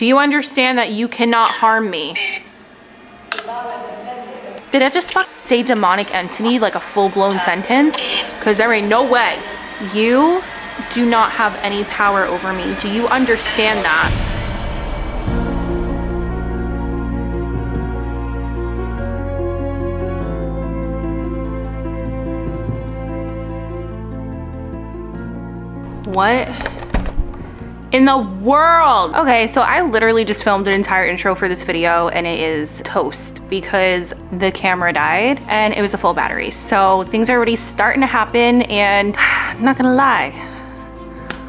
Do you understand that you cannot harm me? Did I just say demonic entity like a full-blown sentence? Because there ain't no way. You do not have any power over me. Do you understand that? What in the world? Okay, so I literally just filmed an entire intro for this video and it is toast because the camera died and it was a full battery. So things are already starting to happen and I'm not gonna lie,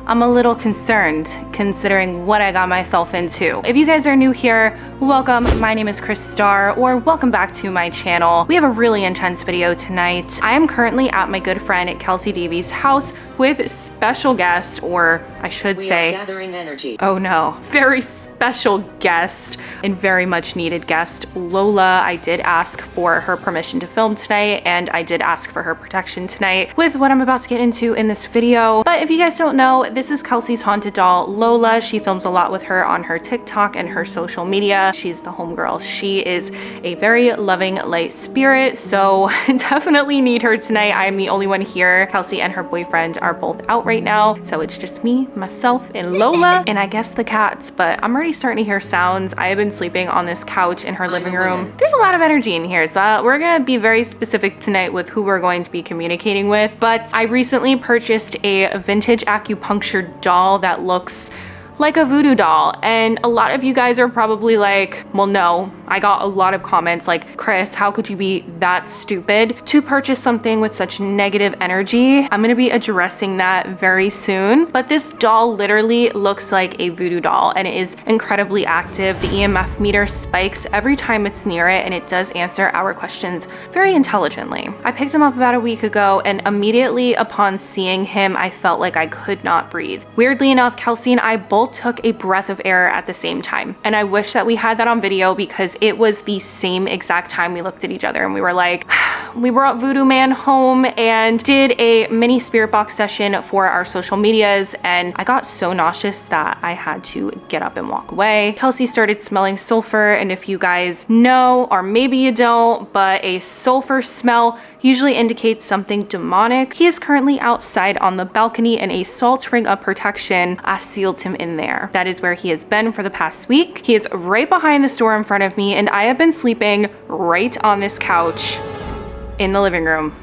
I'm a little concerned considering what I got myself into. If you guys are new here, welcome. My name is Kris Star, or welcome back to my channel. We have a really intense video tonight. I am currently at my good friend Kelsi Davies' house with special guest, or I should say, gathering energy. Oh no, very special guest and very much needed guest, Lola. I did ask for her permission to film tonight and I did ask for her protection tonight with what I'm about to get into in this video. But if you guys don't know, this is Kelsi's haunted doll, Lola. She films a lot with her on her TikTok and her social media. She's the homegirl. She is a very loving light spirit, so definitely need her tonight. I'm the only one here. Kelsi and her boyfriend are both out right now, so it's just me, myself, and Lola, and I guess the cats, but I'm already starting to hear sounds. I have been sleeping on this couch in her living room. There's a lot of energy in here, so we're gonna be very specific tonight with who we're going to be communicating with. But I recently purchased a vintage acupuncture doll that looks like a voodoo doll, and a lot of you guys are probably like, well, no. I got a lot of comments like, Kris, how could you be that stupid to purchase something with such negative energy? I'm gonna be addressing that very soon, but this doll literally looks like a voodoo doll and it is incredibly active. The EMF meter spikes every time it's near it and it does answer our questions very intelligently. I picked him up about a week ago and immediately upon seeing him, I felt like I could not breathe. Weirdly enough, Kelsi and I both took a breath of air at the same time. And I wish that we had that on video because it was the same exact time we looked at each other and we were like, we brought Voodoo Man home and did a mini spirit box session for our social medias, and I got so nauseous that I had to get up and walk away. Kelsi started smelling sulfur, and if you guys know, or maybe you don't, but a sulfur smell usually indicates something demonic. He is currently outside on the balcony and a salt ring of protection sealed him in there. That is where he has been for the past week. He is right behind the store in front of me and I have been sleeping right on this couch in the living room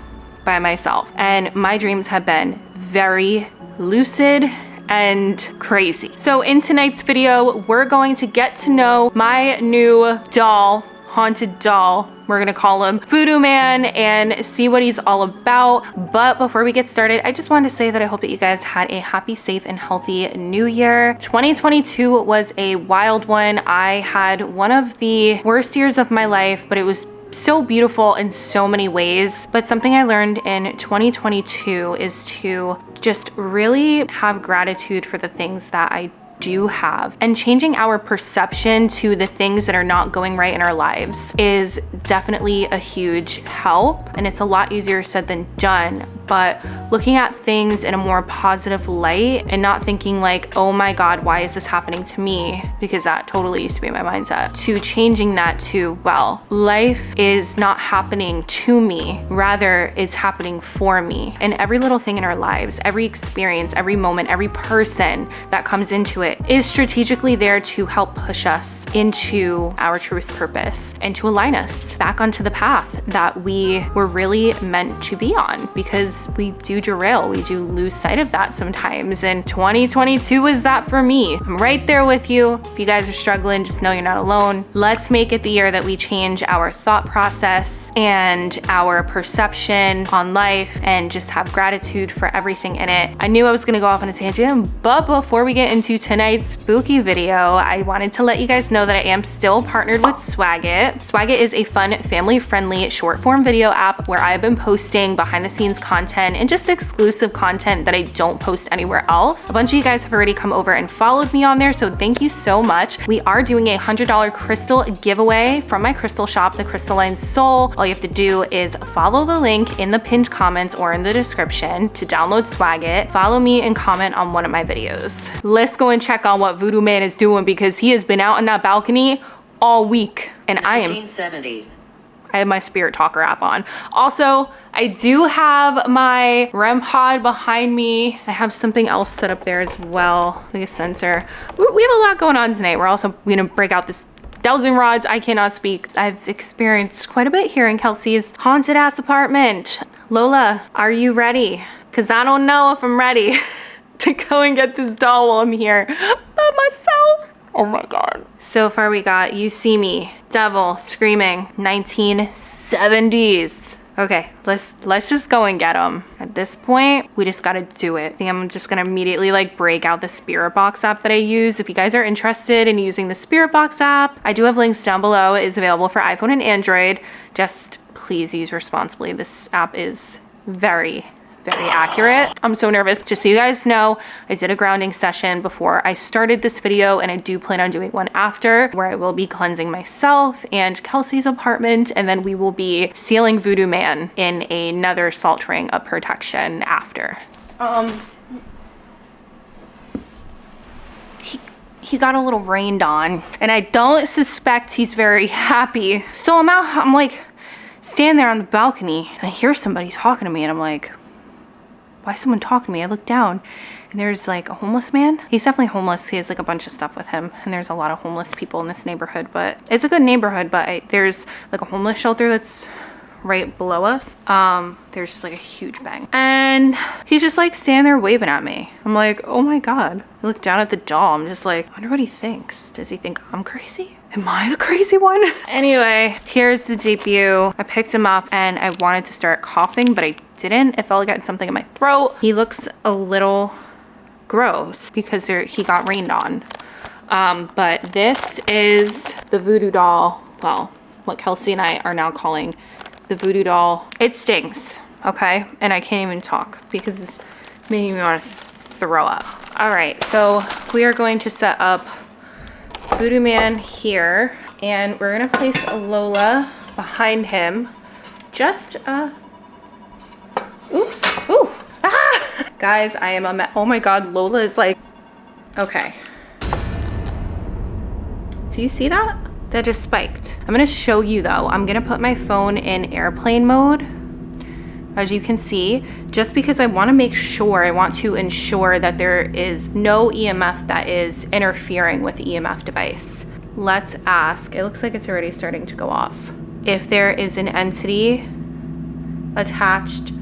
by myself. And my dreams have been very lucid and crazy. So in tonight's video, we're going to get to know my new doll, haunted doll, we're gonna call him Voodoo Man, and see what he's all about. But before we get started, I just wanted to say that I hope that you guys had a happy, safe, and healthy new year. 2022 was a wild one. I had one of the worst years of my life, but it was so beautiful in so many ways. But something I learned in 2022 is to just really have gratitude for the things that I do have, and changing our perception to the things that are not going right in our lives is definitely a huge help, and it's a lot easier said than done. But looking at things in a more positive light and not thinking like, oh my God, why is this happening to me? Because that totally used to be my mindset. To changing that to, well, life is not happening to me, rather it's happening for me. And every little thing in our lives, every experience, every moment, every person that comes into it is strategically there to help push us into our truest purpose and to align us back onto the path that we were really meant to be on, because we do derail, we do lose sight of that sometimes, and 2022 was that for me. I'm right there with you. If you guys are struggling, just know you're not alone. Let's make it the year that we change our thought process and our perception on life and just have gratitude for everything in it. I knew I was gonna go off on a tangent, but before we get into tonight's spooky video, I wanted to let you guys know that I am still partnered with Swagit. Swagit is a fun, family-friendly short-form video app where I've been posting behind-the-scenes content content and just exclusive content that I don't post anywhere else. A bunch of you guys have already come over and followed me on there, so thank you so much. We are doing a $100 crystal giveaway from my crystal shop, the Crystalline Soul. All you have to do is follow the link in the pinned comments or in the description to download Swag It. Follow me and comment on one of my videos. Let's go and check on what Voodoo Man is doing because he has been out on that balcony all week and 1970s. I have my Spirit Talker app on. Also, I do have my REM pod behind me. I have something else set up there as well, like a sensor. We have a lot going on tonight. We're also gonna break out this dowsing rods. I cannot speak. I've experienced quite a bit here in Kelsi's haunted ass apartment. Lola, are you ready? Cause I don't know if I'm ready to go and get this doll while I'm here by myself. Oh my God. So far we got You See Me, Devil, Screaming, 1970s. Okay, let's just go and get them. At this point, we just gotta do it. I think I'm just gonna immediately like break out the Spirit Box app that I use. If you guys are interested in using the Spirit Box app, I do have links down below. It is available for iPhone and Android. Just please use responsibly. This app is very accurate. I'm so nervous. Just so you guys know, I did a grounding session before I started this video, and I do plan on doing one after where I will be cleansing myself and Kelsi's apartment, and then we will be sealing Voodoo Man in another salt ring of protection after. He got a little rained on, and I don't suspect he's very happy. So I'm like standing there on the balcony, and I hear somebody talking to me, and I'm like, why is someone talking to me? I look down and there's like a homeless man. He's definitely homeless. He has like a bunch of stuff with him, and there's a lot of homeless people in this neighborhood, but it's a good neighborhood, but there's like a homeless shelter that's right below us. There's just like a huge bang, and he's just like standing there waving at me. I'm like, oh my God. I look down at the doll. I'm just like, I wonder what he thinks. Does he think I'm crazy? Am I the crazy one? Anyway, here's the debut. I picked him up and I wanted to start coughing, but I didn't. It felt like I had something in my throat. He looks a little gross because he got rained on. But this is the Voodoo doll. Well, what Kelsi and I are now calling the Voodoo doll. It stings, okay? And I can't even talk because it's making me want to throw up. All right, so we are going to set up Voodoo Man here, and we're gonna place Lola behind him. Just oops, ooh, ah! Guys, I am oh my God, Lola is like, okay. Do you see that? That just spiked. I'm gonna show you though. I'm gonna put my phone in airplane mode, as you can see, just because I want to ensure that there is no EMF that is interfering with the EMF device. Let's ask, it looks like it's already starting to go off. If there is an entity attached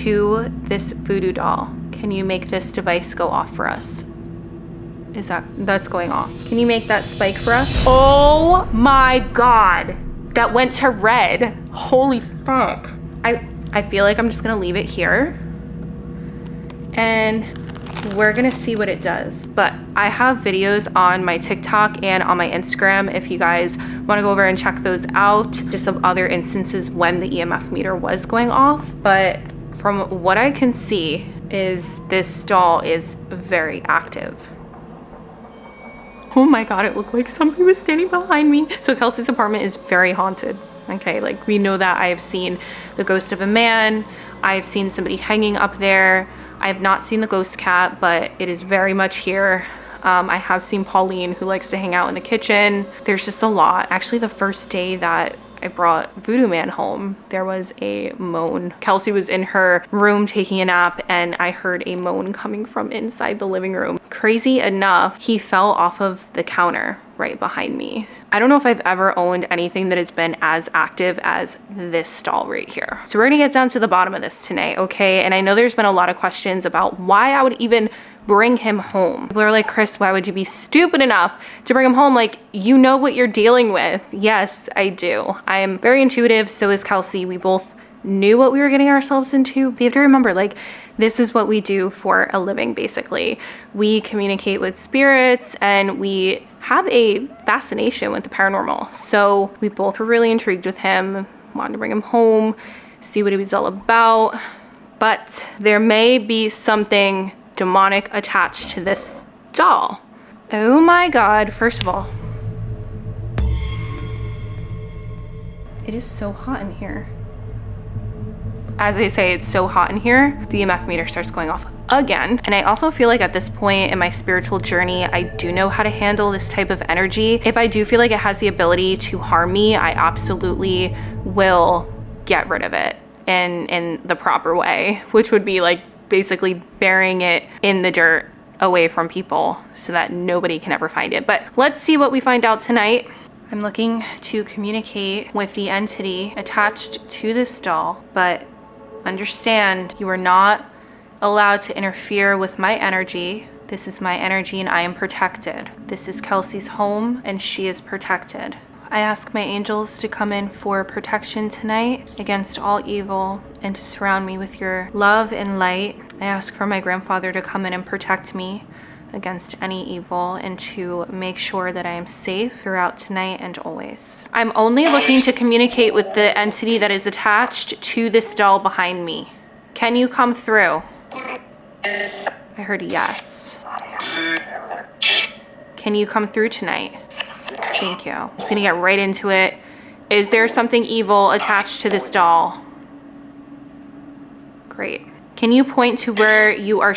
to this Voodoo doll, can you make this device go off for us? That's going off. Can you make that spike for us? Oh my God, that went to red. Holy fuck. I feel like I'm just gonna leave it here and we're gonna see what it does. But I have videos on my TikTok and on my Instagram if you guys wanna go over and check those out, just of other instances when the EMF meter was going off. But from what I can see is this doll is very active. Oh my God, it looked like somebody was standing behind me. So Kelsi's apartment is very haunted. Okay, like we know that. I have seen the ghost of a man. I've seen somebody hanging up there. I have not seen the ghost cat, but it is very much here. I have seen Pauline, who likes to hang out in the kitchen. There's just a lot. Actually, the first day that I brought Voodoo Man home, there was a moan. Kelsi was in her room taking a nap, and I heard a moan coming from inside the living room. Crazy enough, he fell off of the counter right behind me. I don't know if I've ever owned anything that has been as active as this doll right here. So we're gonna get down to the bottom of this tonight, okay? And I know there's been a lot of questions about why I would even bring him home. People are like, Kris, why would you be stupid enough to bring him home? Like, you know what you're dealing with. Yes, I do. I am very intuitive, so is Kelsi. We both knew what we were getting ourselves into. But you have to remember, like, this is what we do for a living, basically. We communicate with spirits and we have a fascination with the paranormal. So we both were really intrigued with him, wanted to bring him home, see what he was all about. but there may be something demonic attached to this doll. Oh my God, first of all, it is so hot in here. As I say, it's so hot in here, the EMF meter starts going off again. And I also feel like at this point in my spiritual journey, I do know how to handle this type of energy. If I do feel like it has the ability to harm me, I absolutely will get rid of it in the proper way, which would be like basically burying it in the dirt away from people so that nobody can ever find it. But let's see what we find out tonight. I'm looking to communicate with the entity attached to this doll, but understand you are not allowed to interfere with my energy. This is my energy and I am protected. This is Kelsi's home and she is protected. I ask my angels to come in for protection tonight against all evil and to surround me with your love and light. I ask for my grandfather to come in and protect me against any evil and to make sure that I am safe throughout tonight and always. I'm only looking to communicate with the entity that is attached to this doll behind me. Can you come through? I heard a yes. Can you come through tonight? Thank you. I'm just gonna get right into it. Is there something evil attached to this doll? Great. Can you point to where you are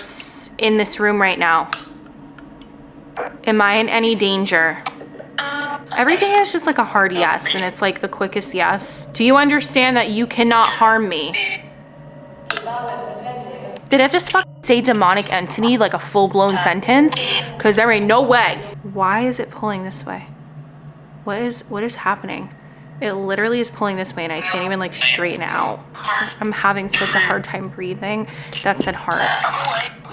in this room right now? Am I in any danger? Everything is just like a hard yes, and it's like the quickest yes. Do you understand that you cannot harm me? Did I just fucking say demonic entity like a full-blown sentence? Because there ain't no way. Why is it pulling this way? What is happening? It literally is pulling this way and I can't even like straighten it out. I'm having such a hard time breathing. That said heart.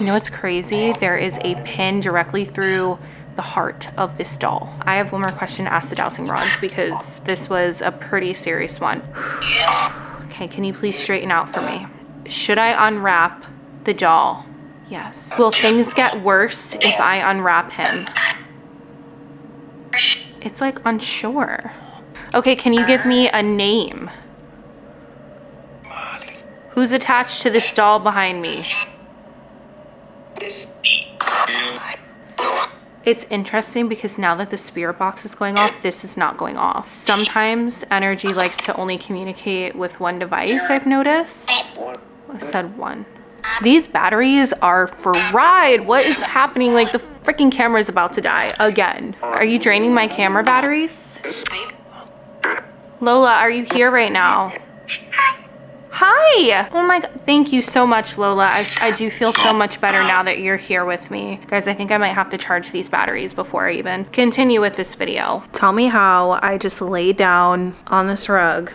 You know what's crazy? There is a pin directly through the heart of this doll. I have one more question to ask the dowsing rods because this was a pretty serious one. Okay, can you please straighten out for me? Should I unwrap the doll? Yes. Will things get worse if I unwrap him? It's like unsure. Okay, can you give me a name? Who's attached to this doll behind me? It's interesting because now that the spirit box is going off, this is not going off. Sometimes energy likes to only communicate with one device, I've noticed. I said one. These batteries are fried. What is happening? Like the freaking camera is about to die again. Are you draining my camera batteries? Lola, are you here right now? Hi! Oh my God, thank you so much, Lola. I do feel so much better now that you're here with me. Guys, I think I might have to charge these batteries before I even continue with this video. Tell me how I just laid down on this rug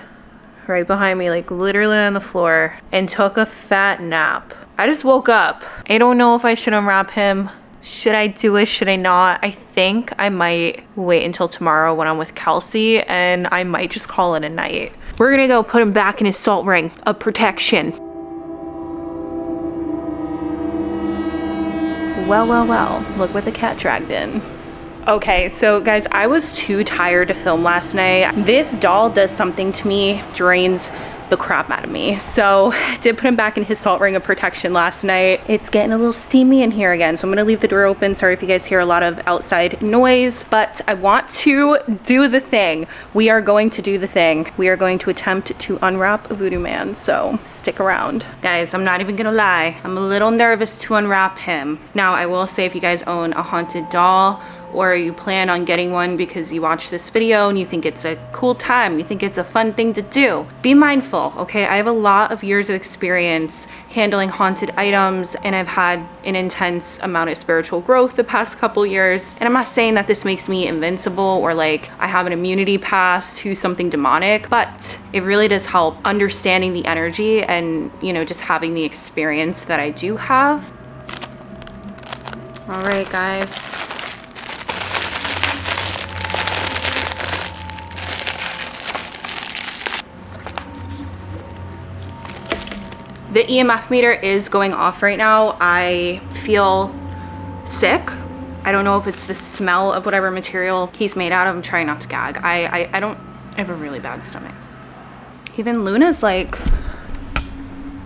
right behind me, like literally on the floor, and took a fat nap. I just woke up. I don't know if I should unwrap him. Should I do it? Should I not? I think I might wait until tomorrow when I'm with Kelsi and I might just call it a night. We're gonna go put him back in his salt ring of protection. Well, look what the cat dragged in. Okay, so guys, I was too tired to film last night. This doll does something to me, drains the crap out of me. So I did put him back in his salt ring of protection last night. It's getting a little steamy in here again, so I'm gonna leave the door open. Sorry if you guys hear a lot of outside noise, but I want to do the thing. We are going to do the thing. We are going to attempt to unwrap Voodoo Man, so stick around. Guys, I'm not even gonna lie. I'm a little nervous to unwrap him. Now, I will say if you guys own a haunted doll or you plan on getting one because you watch this video and you think it's a cool time, you think it's a fun thing to do, be mindful, okay? I have a lot of years of experience handling haunted items and I've had an intense amount of spiritual growth the past couple years. And I'm not saying that this makes me invincible or like I have an immunity pass to something demonic, but it really does help understanding the energy and, you know, just having the experience that I do have. All right, guys. The EMF meter is going off right now. I feel sick. I don't know if it's the smell of whatever material he's made out of. I'm trying not to gag. I have a really bad stomach. Even Luna's like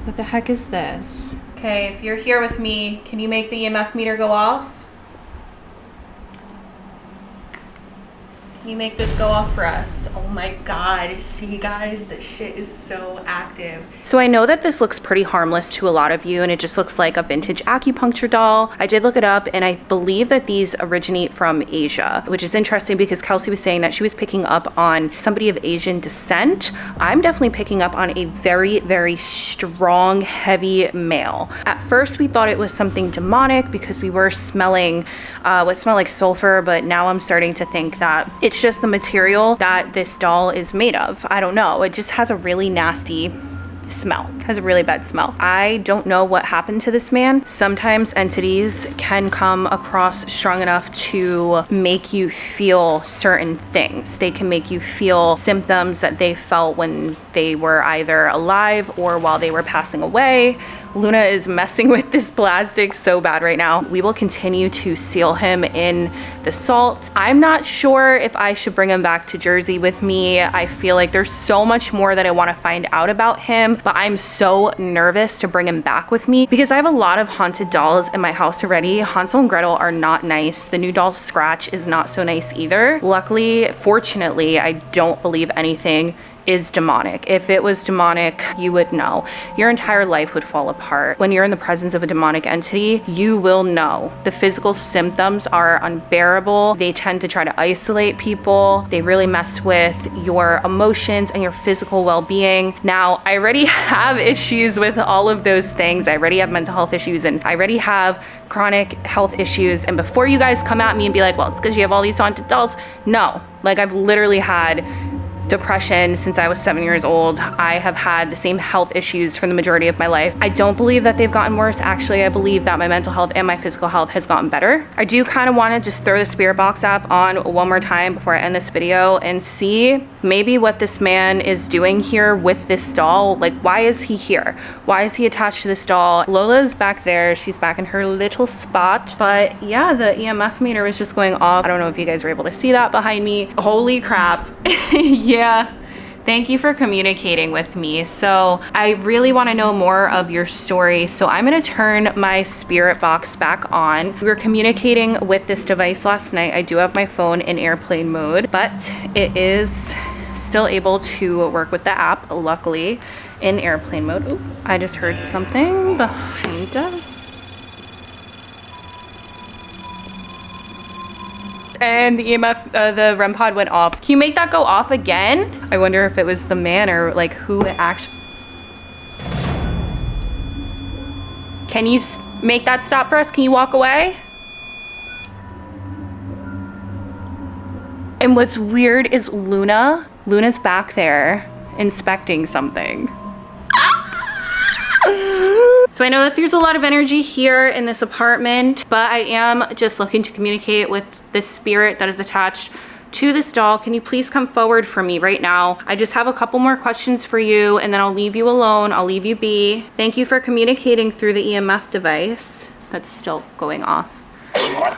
What the heck is this? Okay, if you're here with me, can you make the EMF meter go off? Can you make this go off for us? Oh my God, see guys, this shit is so active. So I know that this looks pretty harmless to a lot of you and it just looks like a vintage acupuncture doll. I did look it up and I believe that these originate from Asia, which is interesting because Kelsi was saying that she was picking up on somebody of Asian descent. I'm definitely picking up on a very, very strong, heavy male. At first we thought it was something demonic because we were smelling what smelled like sulfur, but now I'm starting to think that it's just the material that this doll is made of. I don't know. It just has a really nasty smell. It has a really bad smell. I don't know what happened to this man. Sometimes entities can come across strong enough to make you feel certain things. They can make you feel symptoms that they felt when they were either alive or while they were passing away. Luna is messing with this plastic so bad right now. We will continue to seal him in the salt. I'm not sure if I should bring him back to Jersey with me. I feel like there's so much more that I want to find out about him, but I'm so nervous to bring him back with me because I have a lot of haunted dolls in my house already. Hansel and Gretel are not nice. The new doll Scratch is not so nice either. Luckily, fortunately, I don't believe anything is demonic. If it was demonic, you would know. Your entire life would fall apart. When you're in the presence of a demonic entity, you will know. The physical symptoms are unbearable. They tend to try to isolate people. They really mess with your emotions and your physical well-being. Now, I already have issues with all of those things. I already have mental health issues and I already have chronic health issues. And before you guys come at me and be like, well, it's because you have all these haunted dolls. No, like I've literally had depression since I was 7 years old. I have had the same health issues for the majority of my life. I don't believe that they've gotten worse. Actually, I believe that my mental health and my physical health has gotten better. I do kind of want to just throw the spirit box app on one more time before I end this video and see maybe what this man is doing here with this doll. Like, why is he here? Why is he attached to this doll? Lola's back there. She's back in her little spot. But yeah, the EMF meter was just going off. I don't know if you guys were able to see that behind me. Holy crap. Yeah. Thank you for communicating with me. So I really want to know more of your story. So I'm going to turn my spirit box back on. We were communicating with this device last night. I do have my phone in airplane mode, but it is still able to work with the app, luckily, in airplane mode. Ooh, I just heard something behind us. And the EMF, the REM pod went off. Can you make that go off again? I wonder if it was the man or like who it actually... Can you make that stop for us? Can you walk away? And what's weird is Luna's back there inspecting something. So I know that there's a lot of energy here in this apartment, but I am just looking to communicate with the spirit that is attached to this doll. Can you please come forward for me right now? I just have a couple more questions for you and then I'll leave you alone. I'll leave you be. Thank you for communicating through the EMF device. That's still going off.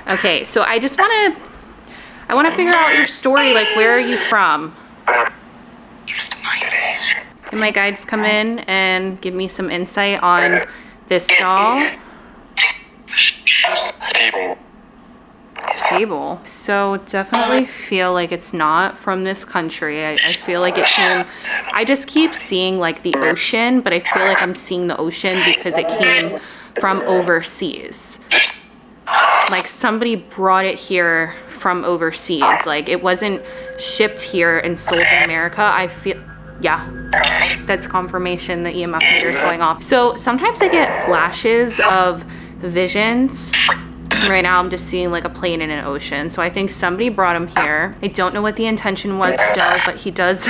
Okay, so I just want to figure out your story. Like, where are you from? Can my guides come in and give me some insight on this doll? Fable. So definitely feel like it's not from this country. I feel like it came, I just keep seeing like the ocean, but I feel like I'm seeing the ocean because it came from overseas. Like somebody brought it here from overseas. Like it wasn't shipped here and sold in America. I feel, yeah, that's confirmation the EMF meter is going off. So sometimes I get flashes of visions. Right now I'm just seeing like a plane in an ocean. So I think somebody brought him here. I don't know what the intention was still, but he does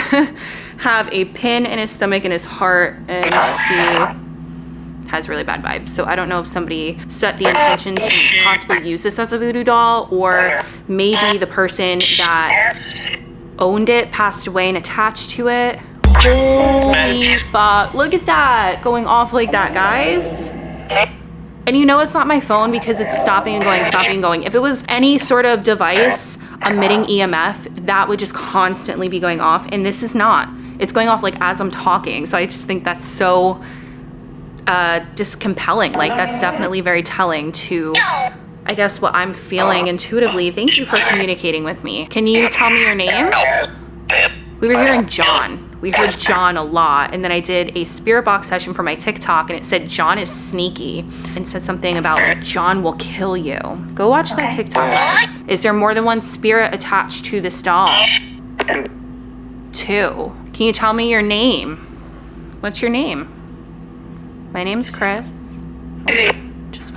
have a pin in his stomach and his heart, and he has really bad vibes. So I don't know if somebody set the intention to possibly use this as a voodoo doll, or maybe the person that owned it passed away and attached to it. Holy fuck. Look at that going off like that, guys. And you know it's not my phone because it's stopping and going, stopping and going. If it was any sort of device emitting EMF, that would just constantly be going off. And this is not. It's going off like as I'm talking. So I just think that's so just compelling. Like that's definitely very telling to, I guess, what I'm feeling intuitively. Thank you for communicating with me. Can you tell me your name? We were hearing John. We heard John a lot. And then I did a spirit box session for my TikTok and it said John is sneaky and said something about like John will kill you. Go watch that TikTok, guys. Is there more than one spirit attached to this doll? 2. Can you tell me your name? What's your name? My name's Kris. Oh, just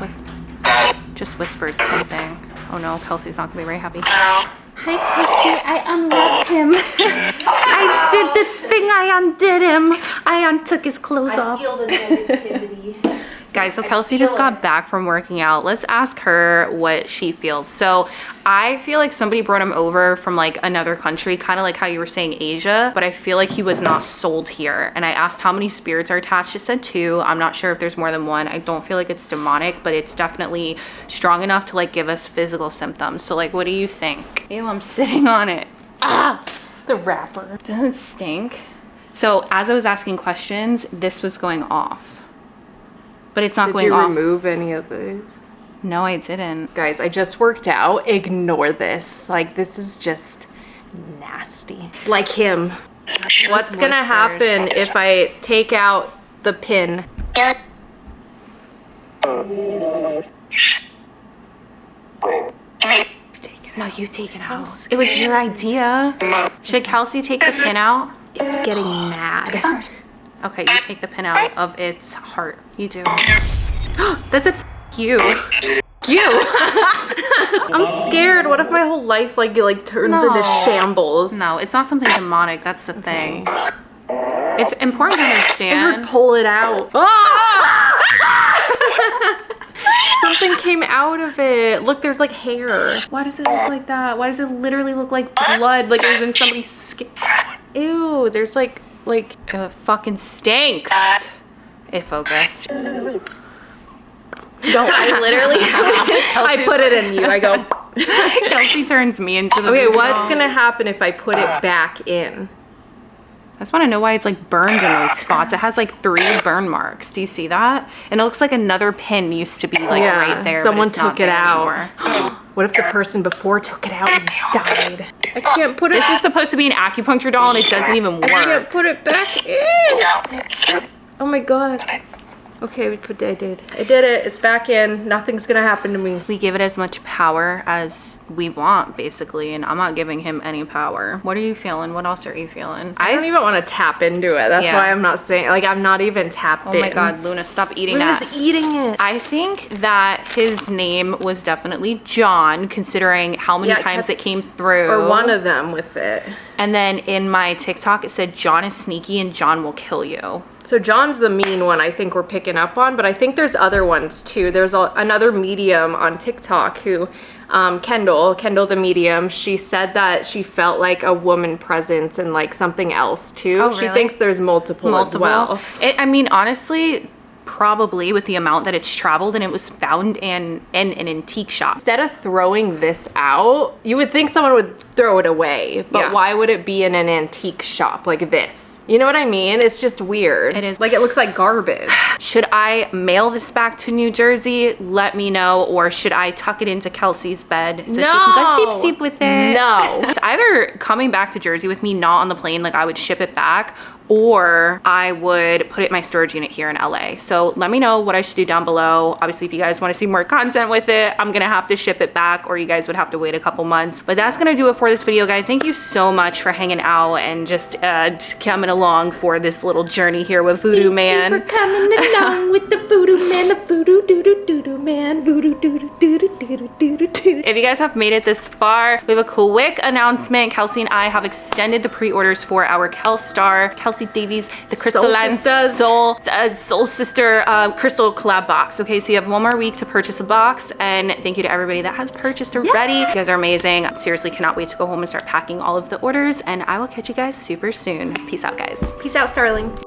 whispered something. Oh no, Kelsi's not gonna be very happy. Hi, Kelsi. I unwrapped him. I did the thing. I undid him. I untook his clothes off. I feel the negativity. Guys, so Kelsi just got back from working out. Let's ask her what she feels. So I feel like somebody brought him over from like another country, kind of like how you were saying Asia, but I feel like he was not sold here. And I asked how many spirits are attached. It said 2. I'm not sure if there's more than 1. I don't feel like it's demonic, but it's definitely strong enough to like give us physical symptoms. So like, what do you think? Ew, I'm sitting on it. Ah, the wrapper. Doesn't it stink? So as I was asking questions, this was going off. But it's not going off. Did you remove any of these? No, I didn't. Guys, I just worked out. Ignore this. Like, this is just nasty. Like him. What's gonna happen if I take out the pin? No, you take it out. It was your idea. Should Kelsi take the pin out? It's getting mad. Okay, you take the pin out of its heart. You do. That's a you. You. I'm scared. What if my whole life like turns into shambles? No, it's not something demonic. That's the thing. It's important to understand. Pull it out. Something came out of it. Look, there's like hair. Why does it look like that? Why does it literally look like blood? Like it was in somebody's skin. Ew, there's like it fucking stinks. It focused. No, I literally I put it in you. I go. Kelsi turns me into the Okay, what's gonna happen if I put it back in? I just want to know why it's like burned in those spots. It has like 3 burn marks. Do you see that? And it looks like another pin used to be like right there. Someone took it out. What if the person before took it out and died? I can't put it. This is supposed to be an acupuncture doll and it doesn't even work. I can't put it back in. Oh my god. Okay, I did it. It's back in. Nothing's gonna happen to me. We give it as much power as we want, basically, and I'm not giving him any power. What are you feeling? What else are you feeling? I don't even want to tap into it. That's why I'm not saying, like, I'm not even tapped in. Oh my god, Luna, stop eating that. Luna's eating it. I think that his name was definitely John, considering how many times it came through. Or one of them with it. And then in my TikTok, it said John is sneaky and John will kill you. So John's the mean one I think we're picking up on, but I think there's other ones too. There's another medium on TikTok who, Kendall the medium, she said that she felt like a woman presence and like something else too. Oh, really? She thinks there's multiple as well. I mean, honestly, probably with the amount that it's traveled, and it was found in an antique shop. Instead of throwing this out, you would think someone would throw it away, but why would it be in an antique shop like this? You know what I mean? It's just weird. It is. Like, it looks like garbage. Should I mail this back to New Jersey? Let me know. Or should I tuck it into Kelsi's bed so she can go sleep with it? No. It's either coming back to Jersey with me, not on the plane, like I would ship it back, or I would put it in my storage unit here in LA. So let me know what I should do down below. Obviously, if you guys want to see more content with it, I'm gonna have to ship it back, or you guys would have to wait a couple months. But that's gonna do it for this video, guys. Thank you so much for hanging out and just coming along for this little journey here with Voodoo Man. Thank you for coming along with the Voodoo Man, the Voodoo Doo-Doo Man, Voodoo Doo-Doo-Doo-Doo-Doo-Doo. If you guys have made it this far, we have a quick announcement. Kelsi and I have extended the pre-orders for our Kelsi Star, Kelsi Davies, the Crystalline Soul Sister crystal collab box. Okay, so you have 1 more week to purchase a box, and thank you to everybody that has purchased already. You guys are amazing. Seriously, cannot wait to go home and start packing all of the orders, and I will catch you guys super soon. Peace out, guys. Peace out, starlings.